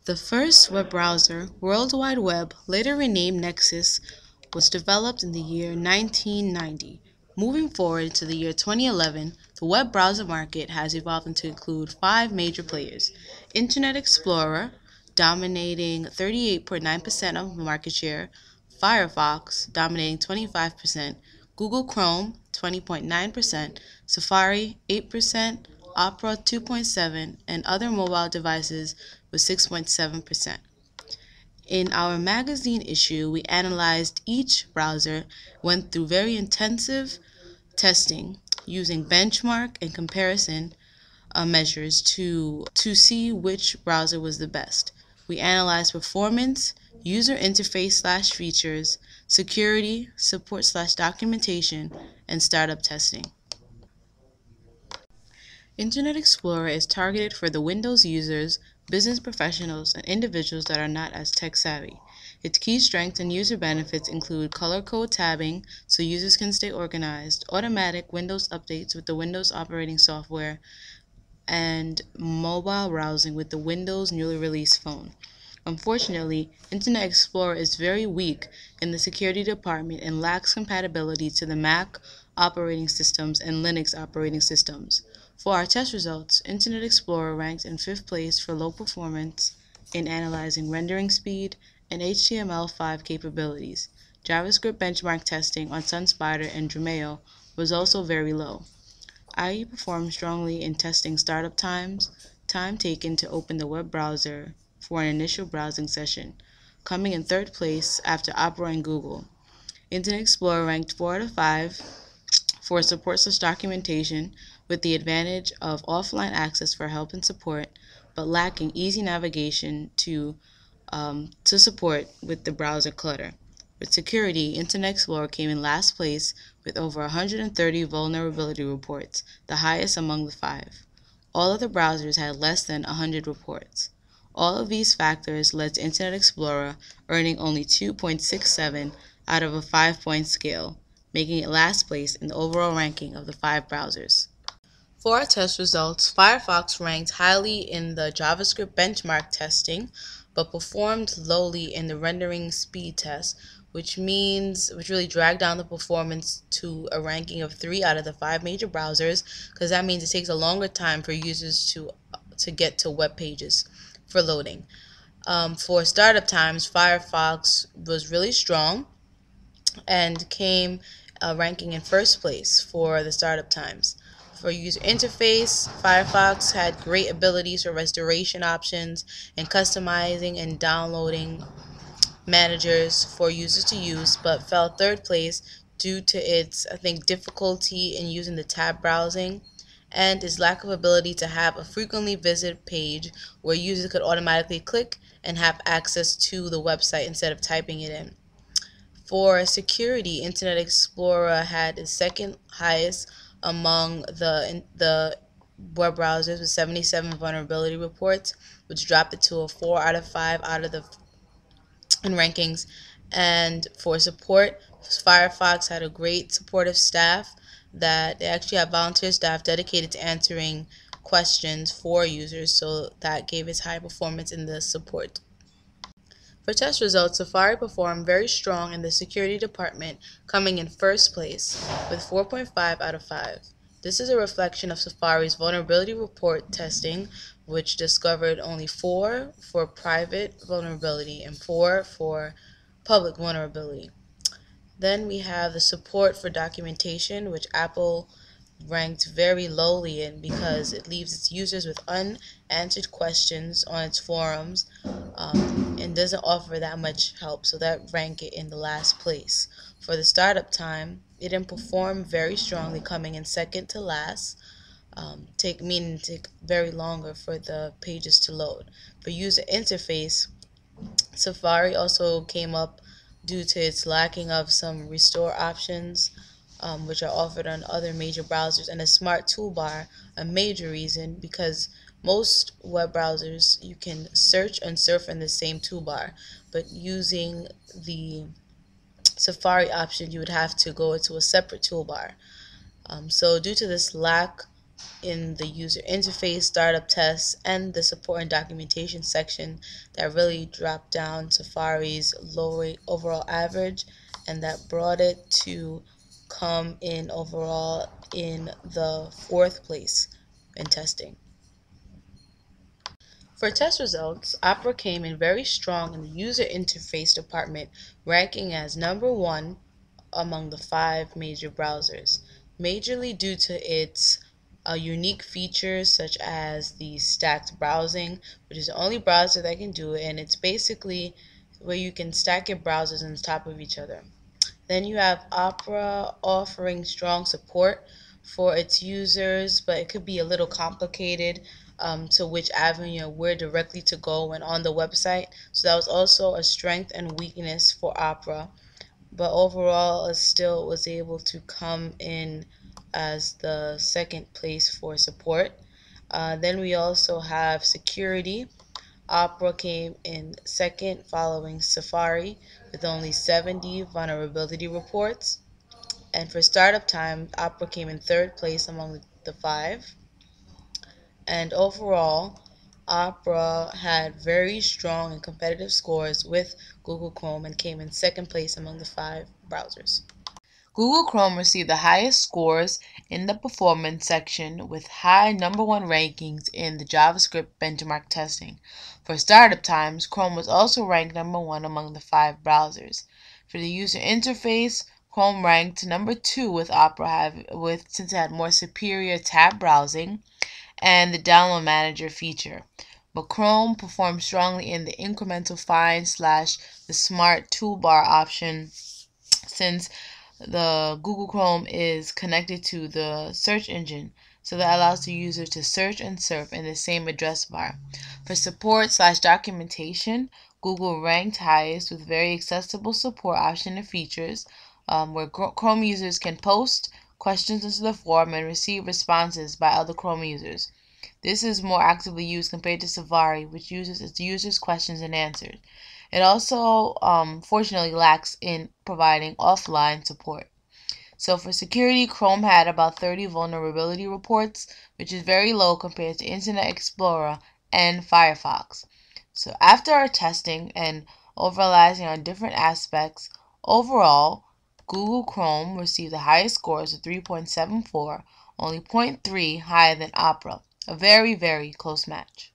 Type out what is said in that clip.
The first web browser, World Wide Web, later renamed Nexus, was developed in the year 1990. Moving forward to the year 2011, the web browser market has evolved to include five major players: Internet Explorer, dominating 38.9% of market share; Firefox, dominating 25%; Google Chrome, 20.9%; Safari, 8%; Opera, 2.7%; and other mobile devices with 6.7%. In our magazine issue, we analyzed each browser, went through very intensive testing using benchmark and comparison measures to see which browser was the best. We analyzed performance, user interface/features, security, support/documentation, and startup testing. Internet Explorer is targeted for the Windows users, business professionals, and individuals that are not as tech-savvy. Its key strengths and user benefits include color code tabbing so users can stay organized, automatic Windows updates with the Windows operating software, and mobile browsing with the Windows newly released phone. Unfortunately, Internet Explorer is very weak in the security department and lacks compatibility to the Mac operating systems and Linux operating systems. For our test results, Internet Explorer ranked in 5th place for low performance in analyzing rendering speed and HTML5 capabilities. JavaScript benchmark testing on SunSpider and Dremio was also very low. IE performed strongly in testing startup times, time taken to open the web browser for an initial browsing session, coming in 3rd place after Opera and Google. Internet Explorer ranked 4 out of 5 for support/documentation, with the advantage of offline access for help and support, but lacking easy navigation to support with the browser clutter. With security, Internet Explorer came in last place with over 130 vulnerability reports, the highest among the 5. All other browsers had less than 100 reports. All of these factors led to Internet Explorer earning only 2.67 out of a 5-point scale, making it last place in the overall ranking of the 5 browsers. For our test results, Firefox ranked highly in the JavaScript benchmark testing, but performed lowly in the rendering speed test, which really dragged down the performance to a ranking of 3 out of the 5 major browsers, because that means it takes a longer time for users to get to web pages for loading. For startup times, Firefox was really strong and came ranking in 1st place for the startup times. For user interface, Firefox had great abilities for restoration options and customizing and downloading managers for users to use, but fell 3rd place due to its, difficulty in using the tab browsing and its lack of ability to have a frequently visited page where users could automatically click and have access to the website instead of typing it in. For security, Internet Explorer had its 2nd highest among the web browsers with 77 vulnerability reports, which dropped it to a 4 out of 5 in rankings. And for support, Firefox had a great supportive staff that they actually have volunteer staff dedicated to answering questions for users, so that gave its high performance in the support. For test results, Safari performed very strong in the security department, coming in 1st place with 4.5 out of 5. This is a reflection of Safari's vulnerability report testing, which discovered only 4 for private vulnerability and 4 for public vulnerability. Then we have the support for documentation, which Apple ranked very lowly in because it leaves its users with unanswered questions on its forums and doesn't offer that much help, so that ranked it in the last place. For the startup time, it didn't perform very strongly, coming in 2nd to last, take very longer for the pages to load. For user interface, Safari also came up due to its lacking of some restore options, which are offered on other major browsers, and a smart toolbar, a major reason, because most web browsers you can search and surf in the same toolbar, but using the Safari option you would have to go into a separate toolbar. So due to this lack in the user interface, startup tests, and the support and documentation section that really dropped down Safari's low overall average, and that brought it to come in overall in the 4th place in testing. For test results, Opera came in very strong in the user interface department, ranking as #1 among the 5 major browsers, majorly due to its unique features such as the stacked browsing, which is the only browser that can do it, and it's basically where you can stack your browsers on top of each other. Then you have Opera offering strong support for its users, but it could be a little complicated to which avenue where directly to go when on the website. So that was also a strength and weakness for Opera. But overall, it still was able to come in as the 2nd place for support. Then we also have security. Opera came in 2nd, following Safari with only 70 vulnerability reports. And for startup time, Opera came in 3rd place among the 5. And overall, Opera had very strong and competitive scores with Google Chrome and came in 2nd place among the 5 browsers. Google Chrome received the highest scores in the performance section with high #1 rankings in the JavaScript benchmark testing. For startup times, Chrome was also ranked #1 among the 5 browsers. For the user interface, Chrome ranked #2 with Opera since it had more superior tab browsing and the download manager feature. But Chrome performed strongly in the incremental find / the smart toolbar option, since the Google Chrome is connected to the search engine, so that allows the user to search and surf in the same address bar. For support / documentation, Google ranked highest with very accessible support option and features, where Chrome users can post questions into the forum and receive responses by other Chrome users. This is more actively used compared to Safari, which uses its users' questions and answers. It also, fortunately, lacks in providing offline support. So for security, Chrome had about 30 vulnerability reports, which is very low compared to Internet Explorer and Firefox. So after our testing and overanalyzing on different aspects, overall, Google Chrome received the highest scores of 3.74, only 0.3 higher than Opera. A very, very close match.